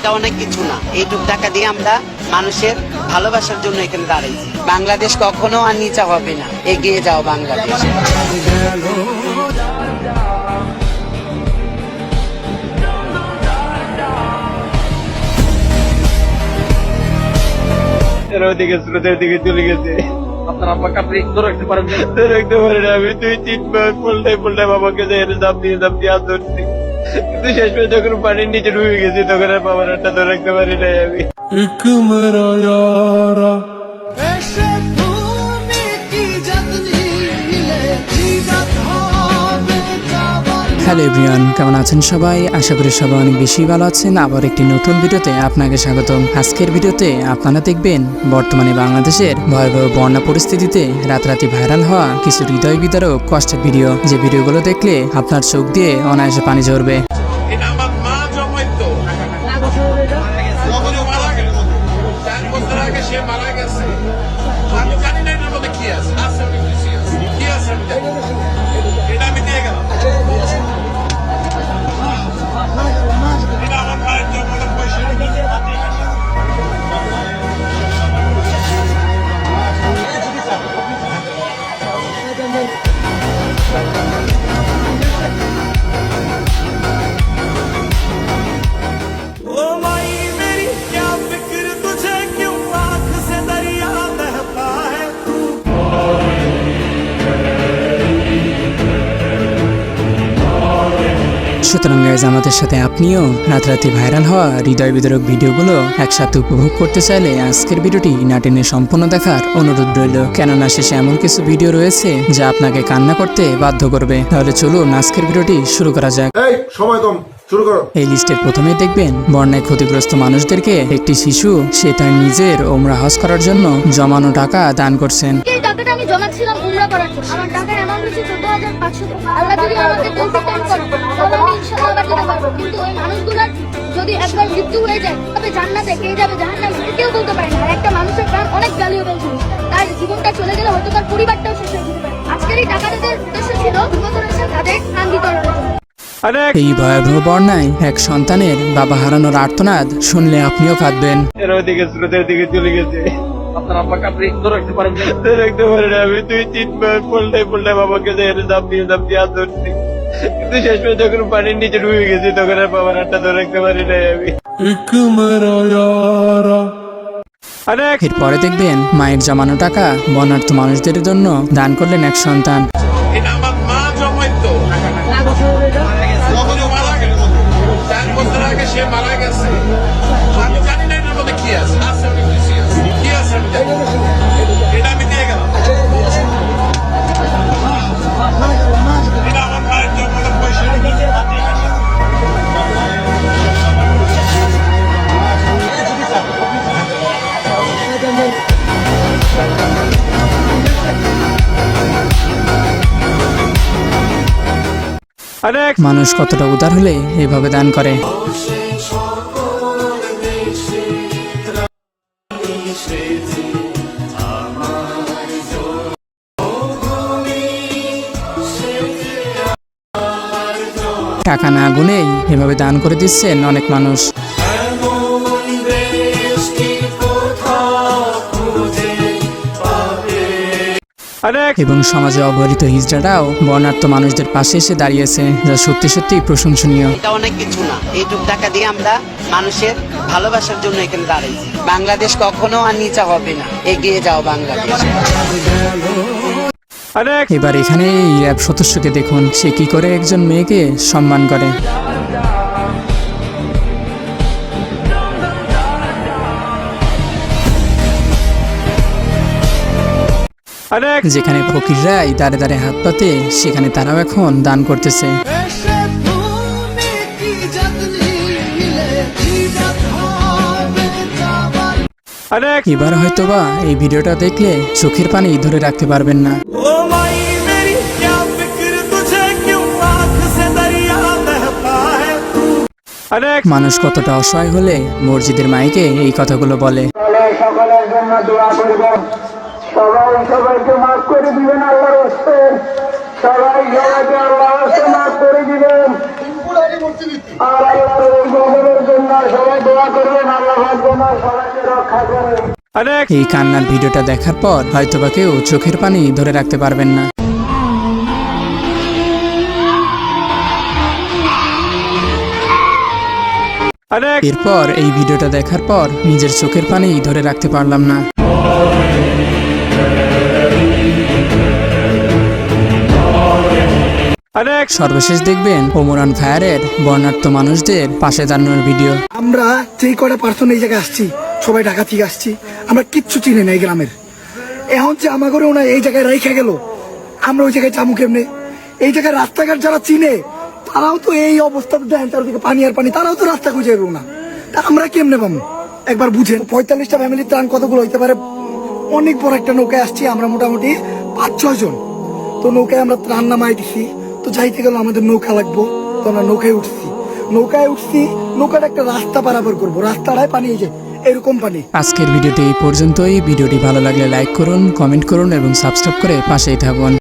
এটা অনেক কিছু না। এইটুক টাকা দিয়ে আমরা মানুষের ভালোবাসার জন্য এখানে দাঁড়াইছি। বাংলাদেশ কখনো আর নিচা হবে না, এগিয়ে যাও বাংলাদেশ। ওদিকে স্রোতের দিকে চলে গেছে। আপনার আব্বাকে আপনি ধরে রাখতে পারেন? ধরে রাখতে পারেন। আমি 2-3 বার পাল্টাই বাবাকে জাপ দিয়ে হাত ধরছি, কিন্তু শেষ পর্যন্ত যখন পানির নিচে ডুবে গেছি তখন আর বাবার হাতটা ধরে রাখতে পারি নাই আমি। হ্যালো এভরিওয়ান, কেমন আছেন সবাই? আশা করি সবাই অনেক বেশি ভালো আছেন। আবার একটি নতুন ভিডিওতে আপনাকে স্বাগতম। আজকের ভিডিওতে আপনারা দেখবেন বর্তমানে বাংলাদেশের ভয়াবহ বন্যা পরিস্থিতিতে রাতারাতি ভাইরাল হওয়া কিছু হৃদয় বিদারক কষ্টের ভিডিও, যে ভিডিওগুলো দেখলে আপনার চোখ দিয়ে অনায়াসে পানি ঝরবে। সুতরাং গাইজ, আমাদের সাথে আপনিও রাতারাতি ভাইরাল হওয়া হৃদয় বিদারক ভিডিওগুলো একসাথে উপভোগ করতে চাইলে আজকের ভিডিওটি না টেনে সম্পূর্ণ দেখার অনুরোধ রইল, কেননা শেষে এমন কিছু ভিডিও রয়েছে যা আপনাকে কান্না করতে বাধ্য করবে। তাহলে চলুন আজকের ভিডিওটি শুরু করা যাক। এই লিস্টের প্রথমেই দেখবেন বন্যায় ক্ষতিগ্রস্ত মানুষদেরকে একটি শিশু সে তার নিজের ওমরা হজ করার জন্য জমানো টাকা দান করছেন। এই টাকাটা আমি জমাচ্ছিলাম উমরা করার জন্য। আমার টাকার অ্যামাউন্ট হচ্ছে 14,500 টাকা। আল্লাহ যদি আমাকে তৌফিক দান করে তবে আমি ইনশাআল্লাহ দিতে পারবো। কিন্তু ওই মানুষগুলোর যদি একবার মৃত্যু হয়ে যায় তবে জান্নাতে কে যাবে জাহান্নামে কেউ বলতে পারে না। আর একটা মানুষের প্রাণ অনেক ভ্যালুয়েবল জিনিস, তার জীবনটা চলে গেলে হয়তো তার পরিবারটাও শেষ হয়ে যেতে পারে। আজকের এই টাকাটাদের উদ্দেশ্য ছিল দুর্গতদের সাথে তাদের ত্রাণ বিতরণের জন্য। এই ভয়াবহ বন্যায় এক সন্তানের বাবা হারানোর আর্তনাদ শুনলে আপনিও কাঁদবেন। ওদিকে স্রোতের দিকে চলে গেছে। আপনার আব্বাকে আপনি ধরে রাখতে পারেন? ধরে রাখতে পারেন। আমি 2-3 বার পাল্টাই বাবাকে জাপ দিয়ে হাত ধরছি, কিন্তু শেষ পর্যন্ত যখন পানির নিচে ডুবে গেছি তখন আর বাবার হাতটা ধরে রাখতে পারি নাই আমি। এরপরে দেখবেন মায়ের জমানো টাকা বন্যার্থ মানুষদের জন্য দান করলেন এক সন্তান। মানুষ কতটা উদার হলে এভাবে দান করে। টাকা না গুনেই এভাবে দান করে দিচ্ছেন অনেক মানুষ। এবং সমাজে অবহেলিত হিজড়ারাও বর্ণাঢ্য মানুষদের পাশে এসে দাঁড়িয়েছে, যা সত্যি সত্যি প্রশংসনীয়। এটা অনেক কিছু না। এইটুক টাকা দিয়ে আমরা মানুষের ভালোবাসার জন্য এখানে দাঁড়াইছি। বাংলাদেশ কখনো আর নিচা হবে না, এগিয়ে যাও বাংলাদেশ। এবার এখানে এই র্যাব সদস্যকে দেখুন, সে কি করে একজন মেয়েকে সম্মান করে। যেখানে ফকিররাই দাঁড়ে দাঁড়ে হাত পাতে, সেখানে তারাও এখন দান করতেছে। এবার হয়তোবা এই ভিডিওটা দেখলে চোখের পানি ধরে রাখতে পারবেন না। মানুষ কতটা অসহায় হলে মসজিদের মাইকে এই কথাগুলো বলে। সকলের জন্য দোয়া করব। সবাইকে মাফ করে দিবেন আল্লাহর রাস্তায়। সবাইকে আল্লাহর রাস্তায় মাফ করে দিবেন। আর আল্লাহর এই গজবের জন্য সবাই দোয়া করবেন, আল্লাহ যেন সবাইকে রক্ষা করে। এই কান্নার ভিডিওটা দেখার পর হয়তোবা কেউ চোখের পানি ধরে রাখতে পারবেন না। এরপর এই ভিডিওটা দেখার পর নিজের চোখের পানি ধরে রাখতে পারলাম না। সর্বশেষ দেখবেন ওমরান ফায়ারের বর্ণাঢ্য মানুষদের পাশে দাঁড়ানোর ভিডিও। আমরা যেই কটা পার্সন এই জায়গায় আসছি, সবাই ঢাকা থেকে আসছি, আমরা কিচ্ছু চিনি না এই গ্রামের। এখন যে আমাগরে ওনা এই জায়গায় রেখে গেল, আমরা ওই জায়গায় যাবো কেমনে? এই জায়গায় রাস্তাঘাট যারা চিনে তারাও তো এই অবস্থাতে দেন, চারদিকে পানি আর পানি, তারাও তো রাস্তা খুঁজে পাবো না, তা আমরা কেমনে পাবো? একবার বুঝেন 45টা ফ্যামিলির ত্রাণ কতগুলো হইতে পারে। অনেক বড় একটা নৌকায় আসছি আমরা, মোটামুটি 5-6 জন। তো নৌকায় আমরা ত্রাণ নামাই দিছি, তো যাইতে গেল আমাদের নৌকা লাগবো, তো আমরা নৌকায় উঠছি। নৌকাটা একটা রাস্তা পারাপার করবো, রাস্তাটায় পানি, এই যে এরকম পানি। আজকের ভিডিওটি এই পর্যন্তই। ভিডিওটি ভালো লাগলে লাইক করুন, কমেন্ট করুন এবং সাবস্ক্রাইব করে পাশেই থাকুন।